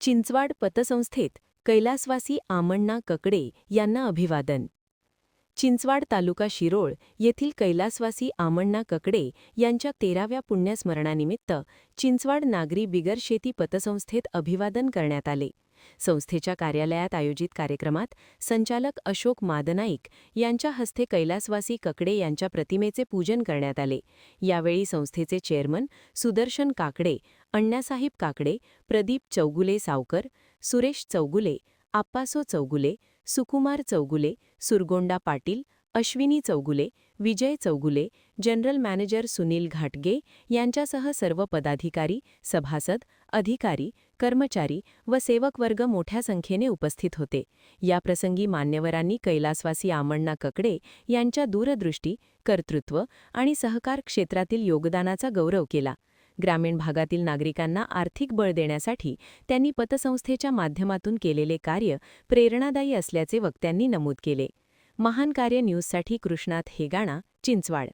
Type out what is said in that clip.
चिंचवाड पतसंस्थेत कैलासवासी आमण्णा ककडे यांना अभिवादन. चिंचवाड तालुका शिरोळ येथील कैलासवासी आमण्णा ककडे यांच्या 13व्या पुण्यस्मरणानिमित्त चिंचवाड नागरी बिगर शेती पतसंस्थेत अभिवादन करण्यात आले. संस्थेच्या कार्यालयात आयोजित कार्यक्रमात संचालक अशोक मादनाईक यांच्या हस्ते कैलासवासी ककडे यांच्या प्रतिमेचे पूजन करण्यात आले. यावेळी संस्थेचे चेअरमन सुदर्शन काकडे, अण्णासाहेब काकडे, प्रदीप चौगुले सावकर, सुरेश चौगुले, आप्पासो चौगुले, सुकुमार चौगुले, सुरगोंडा पाटील, अश्विनी चौगुले, विजय चौगुले, जनरल मॅनेजर सुनील घाटगे यांच्यासह सर्व पदाधिकारी, सभासद, अधिकारी, कर्मचारी व सेवक वर्ग मोठ्या संख्येने उपस्थित होते. याप्रसंगी मान्यवरांनी कैलासवासी आमण्णा ककडे यांच्या दूरदृष्टी, कर्तृत्व आणि सहकार क्षेत्रातील योगदानाचा गौरव केला. ग्रामीण भागातील नागरिकांना आर्थिक बळ देण्यासाठी त्यांनी पतसंस्थेच्या माध्यमातून केलेले कार्य प्रेरणादायी असल्याचे वक्त्यांनी नमूद केले. महान कार्य न्यूजसाठी कृष्णात हेगाणा, चिंचवाड.